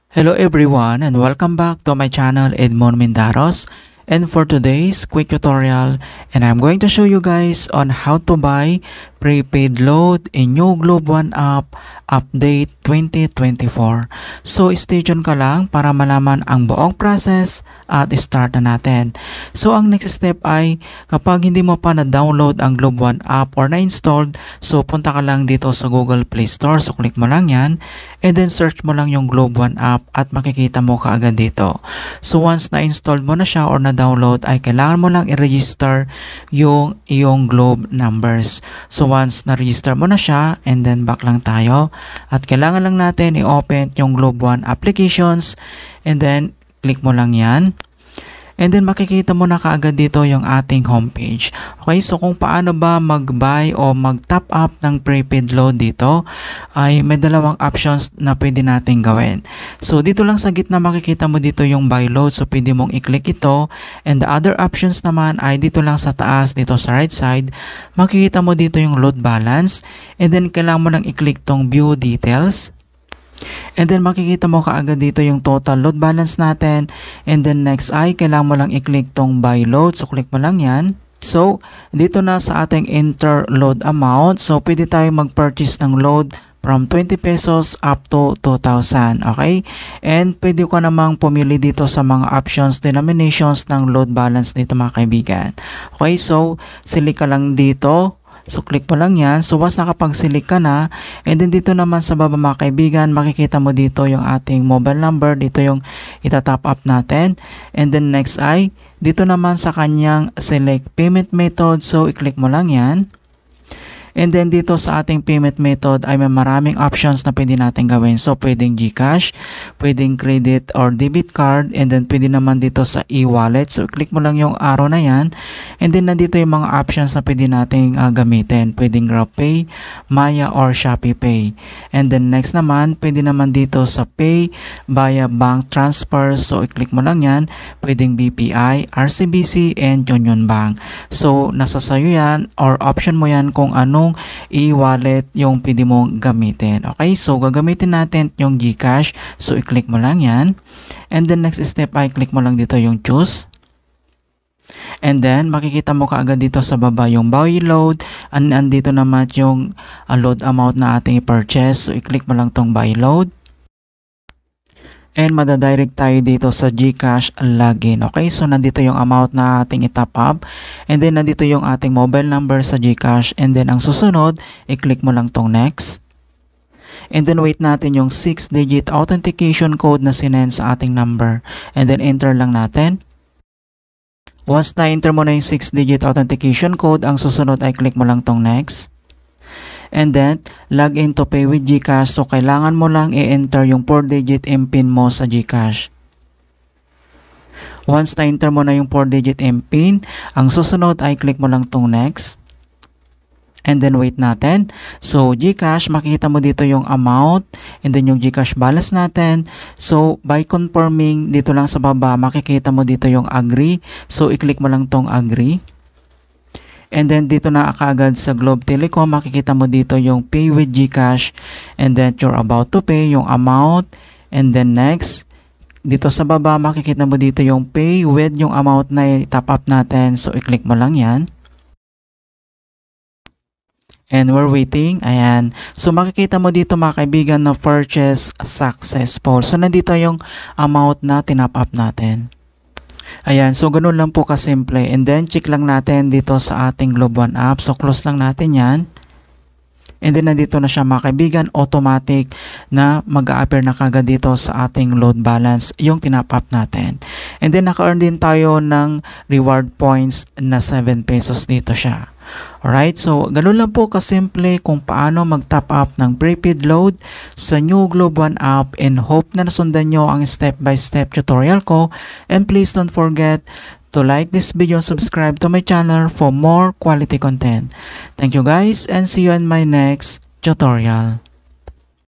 Hello everyone and welcome back to my channel Edmond Mindaros, and for today's quick tutorial, and I'm going to show you guys on how to buy prepaid load in New Globe One app update 2024. So stay tuned ka lang para malaman ang buong process at start na natin. So ang next step ay kapag hindi mo pa na-download ang Globe One app or na-installed, so punta ka lang dito sa Google Play Store. So click mo lang yan and then search mo lang yung Globe One app at makikita mo kaagad dito. So once na-installed mo na siya or na-download ay kailangan mo lang i-register yung iyong Globe numbers. So once na-register mo na siya, and then back lang tayo at kailangan lang natin i-open yung Globe One applications and then click mo lang yan. And then makikita mo na kaagad dito yung ating homepage. Okay, so kung paano ba mag-buy o mag-top up ng prepaid load dito ay may dalawang options na pwede natin gawin. So dito lang sa gitna makikita mo dito yung buy load. So pwede mong i-click ito. And the other options naman ay dito lang sa taas, dito sa right side. Makikita mo dito yung load balance. And then kailangan mo lang i-click tong view details. And then makikita mo kaagad dito yung total load balance natin. And then next ay kailangan mo lang i-click tong buy load. So click mo lang yan. So dito na sa ating enter load amount. So pwede tayo mag-purchase ng load from 20 pesos up to 2,000. Okay? And pwede ko namang pumili dito sa mga options, denominations ng load balance dito mga kaibigan. Okay? So select ka lang dito. So click mo lang yan. So once nakapag-select ka na, and then dito naman sa baba mga kaibigan, makikita mo dito yung ating mobile number. Dito yung itatop up natin. And then next ay, dito naman sa kanyang select payment method. So i-click mo lang yan. And then dito sa ating payment method ay may maraming options na pwede natin gawin. So pwedeng GCash, pwedeng credit or debit card, and then pwede naman dito sa e-wallet. So click mo lang yung arrow na yan. And then nandito yung mga options na pwede nating gamitin. Pwedeng GrabPay, Maya or Shopee Pay. And then next naman, pwede naman dito sa Pay via bank transfer. So i-click mo lang yan. Pwedeng BPI, RCBC, and Union Bank. So nasa sayo yan or option mo yan kung anong e-wallet yung pwede mong gamitin. Okay, so gagamitin natin yung GCash. So i-click mo lang yan. And then next step ay click mo lang dito yung choose. And then makikita mo kaagad dito sa baba yung buy load. And andito naman yung load amount na ating i-purchase. So i-click mo lang tong buy load. And madadirect tayo dito sa GCash login. Okay, so nandito yung amount na ating i-top up. And then nandito yung ating mobile number sa GCash. And then ang susunod, i-click mo lang tong next. And then wait natin yung 6-digit authentication code na sinend sa ating number. And then enter lang natin. Once na-enter mo na yung 6-digit authentication code, ang susunod ay click mo lang tong next. And then, log in to pay with GCash. So, kailangan mo lang i-enter yung 4-digit MPIN mo sa GCash. Once na-enter mo na yung 4-digit MPIN, ang susunod ay click mo lang tong next. And then, wait natin. So, GCash, makikita mo dito yung amount and then yung GCash balance natin. So, by confirming, dito lang sa baba, makikita mo dito yung agree. So, i-click mo lang tong agree. And then dito na kaagad sa Globe Telecom, makikita mo dito yung pay with GCash. And then you're about to pay yung amount. And then next, dito sa baba, makikita mo dito yung pay with yung amount na i-top up natin. So i-click mo lang yan. And we're waiting. Ayan. So makikita mo dito mga kaibigan na purchase successful. So nandito yung amount na tinop up natin. Ayan, so ganun lang po kasimple. And then check lang natin dito sa ating Globe One app. So close lang natin yan. And then nandito na siya mga kaibigan, automatic na mag-a-appear na kagad dito sa ating load balance yung tinop up natin. And then naka-earn din tayo ng reward points na 7 pesos dito siya. Alright, so ganun lang po kasimple kung paano mag-top up ng prepaid load sa New Globe One app, and hope na nasundan nyo ang step-by-step tutorial ko. And please don't forget to like this video and subscribe to my channel for more quality content. Thank you guys and see you in my next tutorial.